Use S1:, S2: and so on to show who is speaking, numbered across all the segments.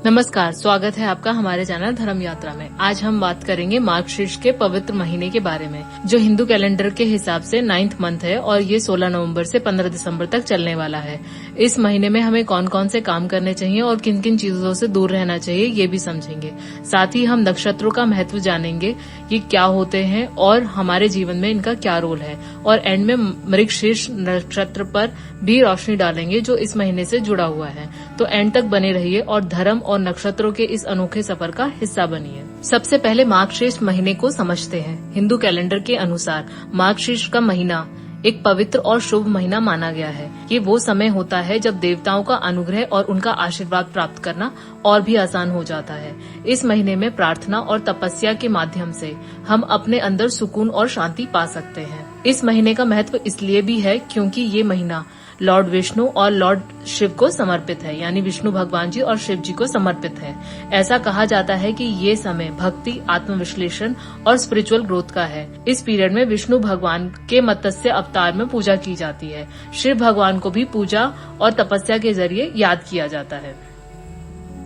S1: नमस्कार, स्वागत है आपका हमारे चैनल धर्म यात्रा में। आज हम बात करेंगे मार्गशीर्ष के पवित्र महीने के बारे में, जो हिंदू कैलेंडर के हिसाब से 9th मंथ है और ये 16 नवंबर से 15 दिसंबर तक चलने वाला है। इस महीने में हमें कौन कौन से काम करने चाहिए और किन किन चीजों से दूर रहना चाहिए, ये भी समझेंगे। साथ ही हम नक्षत्रों का महत्व जानेंगे, ये क्या होते हैं और हमारे जीवन में इनका क्या रोल है, और एंड में मृगशीर्ष नक्षत्र पर भी रोशनी डालेंगे, जो इस महीने से जुड़ा हुआ है। तो एंड तक बने रहिए और धर्म और नक्षत्रों के इस अनोखे सफर का हिस्सा बनिए। सबसे पहले मार्गशीर्ष महीने को समझते हैं। हिंदू कैलेंडर के अनुसार मार्गशीर्ष का महीना एक पवित्र और शुभ महीना माना गया है। ये वो समय होता है जब देवताओं का अनुग्रह और उनका आशीर्वाद प्राप्त करना और भी आसान हो जाता है। इस महीने में प्रार्थना और तपस्या के माध्यम से हम अपने अंदर सुकून और शांति पा सकते हैं। इस महीने का महत्व इसलिए भी है क्योंकि ये महीना लॉर्ड विष्णु और लॉर्ड शिव को समर्पित है, यानी विष्णु भगवान जी और शिव जी को समर्पित है। ऐसा कहा जाता है कि ये समय भक्ति, आत्मविश्लेषण और स्पिरिचुअल ग्रोथ का है। इस पीरियड में विष्णु भगवान के मत्स्य अवतार में पूजा की जाती है। शिव भगवान को भी पूजा और तपस्या के जरिए याद किया जाता है।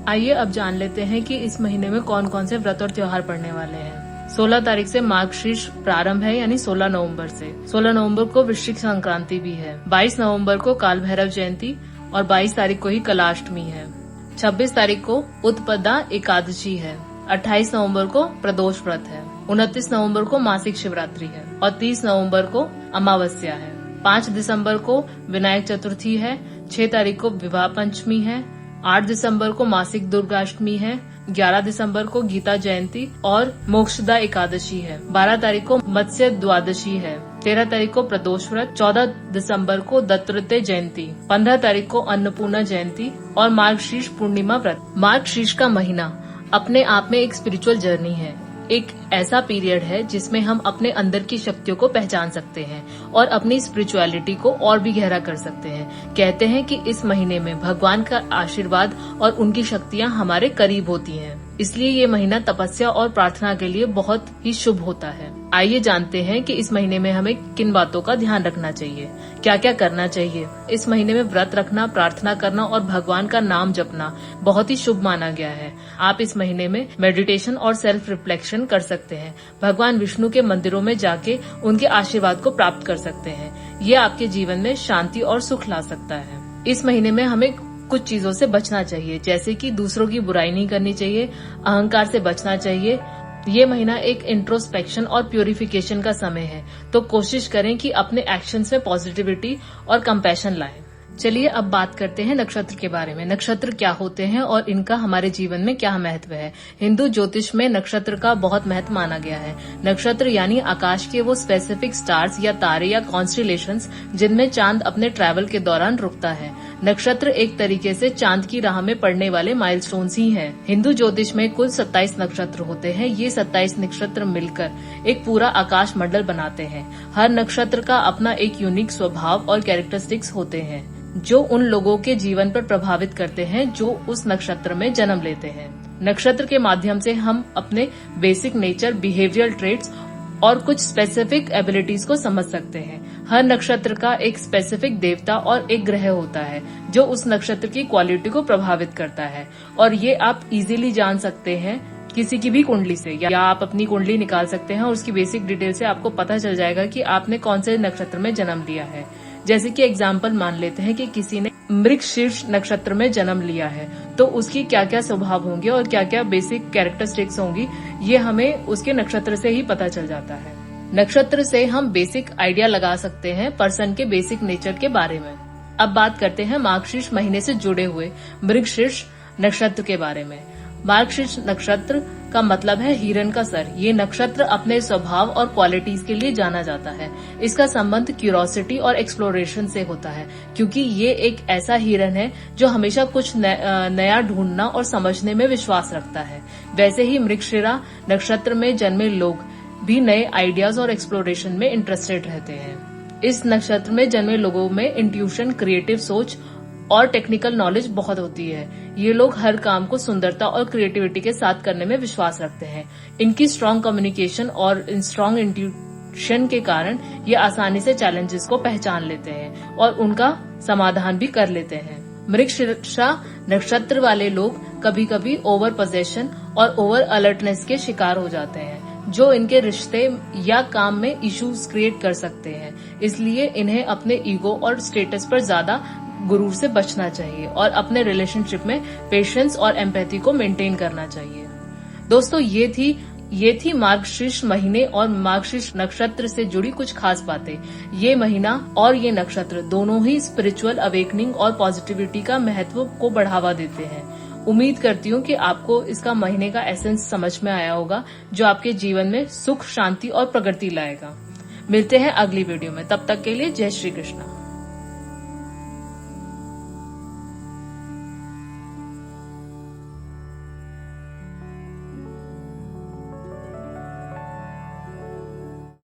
S1: आइए अब जान लेते हैं कि इस महीने में कौन कौन से व्रत और त्योहार पड़ने वाले हैं। 16 तारीख से मार्गशीर्ष प्रारंभ है, यानी 16 नवंबर से। 16 नवंबर को वृश्चिक संक्रांति भी है। 22 नवंबर को काल भैरव जयंती और 22 तारीख को ही कलाष्टमी है। 26 तारीख को उत्पदा एकादशी है। 28 नवंबर को प्रदोष व्रत है। 29 नवंबर को मासिक शिवरात्रि है और 30 नवंबर को अमावस्या है। 5 दिसंबर को विनायक चतुर्थी है। 6 तारीख को विवाह पंचमी है। 8 दिसंबर को मासिक दुर्गाष्टमी है। 11 दिसंबर को गीता जयंती और मोक्षदा एकादशी है। 12 तारीख को मत्स्य द्वादशी है। 13 तारीख को प्रदोष व्रत। 14 दिसंबर को दत्तात्रेय जयंती। 15 तारीख को अन्नपूर्णा जयंती और मार्गशीर्ष पूर्णिमा व्रत। मार्गशीर्ष का महीना अपने आप में एक स्पिरिचुअल जर्नी है। एक ऐसा पीरियड है जिसमें हम अपने अंदर की शक्तियों को पहचान सकते हैं और अपनी स्पिरिचुअलिटी को और भी गहरा कर सकते हैं। कहते हैं कि इस महीने में भगवान का आशीर्वाद और उनकी शक्तियाँ हमारे करीब होती हैं, इसलिए ये महीना तपस्या और प्रार्थना के लिए बहुत ही शुभ होता है। आइए जानते हैं कि इस महीने में हमें किन बातों का ध्यान रखना चाहिए, क्या क्या करना चाहिए। इस महीने में व्रत रखना, प्रार्थना करना और भगवान का नाम जपना बहुत ही शुभ माना गया है। आप इस महीने में मेडिटेशन और सेल्फ रिफ्लेक्शन कर सकते हैं। भगवान विष्णु के मंदिरों में जाके उनके आशीर्वाद को प्राप्त कर सकते हैं। ये आपके जीवन में शांति और सुख ला सकता है। इस महीने में हमें कुछ चीजों से बचना चाहिए, जैसे कि दूसरों की बुराई नहीं करनी चाहिए, अहंकार से बचना चाहिए। ये महीना एक इंट्रोस्पेक्शन और प्यूरिफिकेशन का समय है, तो कोशिश करें कि अपने एक्शंस में पॉजिटिविटी और कंपैशन लाएं। चलिए अब बात करते हैं नक्षत्र के बारे में। नक्षत्र क्या होते हैं और इनका हमारे जीवन में क्या महत्व है। हिंदू ज्योतिष में नक्षत्र का बहुत महत्व माना गया है। नक्षत्र यानी आकाश के वो स्पेसिफिक स्टार्स या तारे या कॉन्स्टिलेशंस जिनमें चांद अपने ट्रैवल के दौरान रुकता है। नक्षत्र एक तरीके से चांद की राह में पड़ने वाले माइलस्टोन्स ही हैं। हिंदू ज्योतिष में कुल 27 नक्षत्र होते हैं। ये 27 नक्षत्र मिलकर एक पूरा आकाश मंडल बनाते हैं। हर नक्षत्र का अपना एक यूनिक स्वभाव और कैरेक्टरिस्टिक्स होते हैं, जो उन लोगों के जीवन पर प्रभावित करते हैं जो उस नक्षत्र में जन्म लेते हैं। नक्षत्र के माध्यम से हम अपने बेसिक नेचर, बिहेवियरल ट्रेट्स और कुछ स्पेसिफिक एबिलिटीज को समझ सकते हैं। हर नक्षत्र का एक स्पेसिफिक देवता और एक ग्रह होता है जो उस नक्षत्र की क्वालिटी को प्रभावित करता है, और ये आप इजीली जान सकते हैं किसी की भी कुंडली से, या आप अपनी कुंडली निकाल सकते हैं और उसकी बेसिक डिटेल से आपको पता चल जाएगा कि आपने कौन से नक्षत्र में जन्म लिया है। जैसे कि एग्जाम्पल मान लेते हैं कि किसी ने मृगशीर्ष नक्षत्र में जन्म लिया है, तो उसकी क्या क्या स्वभाव होंगे और क्या क्या बेसिक कैरेक्टरिस्टिक्स होंगी, ये हमें उसके नक्षत्र से ही पता चल जाता है। नक्षत्र से हम बेसिक आइडिया लगा सकते हैं पर्सन के बेसिक नेचर के बारे में। अब बात करते हैं मार्गशीर्ष महीने से जुड़े हुए मृगशीर्ष नक्षत्र के बारे में। मार्गशीर्ष नक्षत्र का मतलब है हिरण का सर। ये नक्षत्र अपने स्वभाव और क्वालिटीज के लिए जाना जाता है। इसका संबंध क्यूरोसिटी और एक्सप्लोरेशन से होता है, क्योंकि ये एक ऐसा हिरण है जो हमेशा कुछ नया ढूंढना और समझने में विश्वास रखता है। वैसे ही मृगशिरा नक्षत्र में जन्मे लोग भी नए आइडियाज और एक्सप्लोरेशन में इंटरेस्टेड रहते हैं। इस नक्षत्र में जन्मे लोगों में इंट्यूशन, क्रिएटिव सोच और टेक्निकल नॉलेज बहुत होती है। ये लोग हर काम को सुंदरता और क्रिएटिविटी के साथ करने में विश्वास रखते हैं। इनकी स्ट्रांग कम्युनिकेशन और स्ट्रांग इंट्यूशन के कारण ये आसानी से चैलेंजेस को पहचान लेते हैं और उनका समाधान भी कर लेते हैं। मृगशीर्षा नक्षत्र वाले लोग कभी कभी ओवर पोजेशन और ओवर अलर्टनेस के शिकार हो जाते हैं, जो इनके रिश्ते या काम में इश्यूज क्रिएट कर सकते हैं। इसलिए इन्हें अपने ईगो और स्टेटस पर ज्यादा गुरूर से बचना चाहिए और अपने रिलेशनशिप में पेशेंस और एम्पैथी को मेंटेन करना चाहिए। दोस्तों, ये थी मार्गशीर्ष महीने और मार्गशीर्ष नक्षत्र से जुड़ी कुछ खास बातें। ये महीना और ये नक्षत्र दोनों ही स्पिरिचुअल अवेकनिंग और पॉजिटिविटी का महत्व को बढ़ावा देते हैं। उम्मीद करती हूँ कि आपको इसका महीने का एसेंस समझ में आया होगा, जो आपके जीवन में सुख, शांति और प्रगति लाएगा। मिलते हैं अगली वीडियो में, तब तक के लिए जय श्री कृष्ण।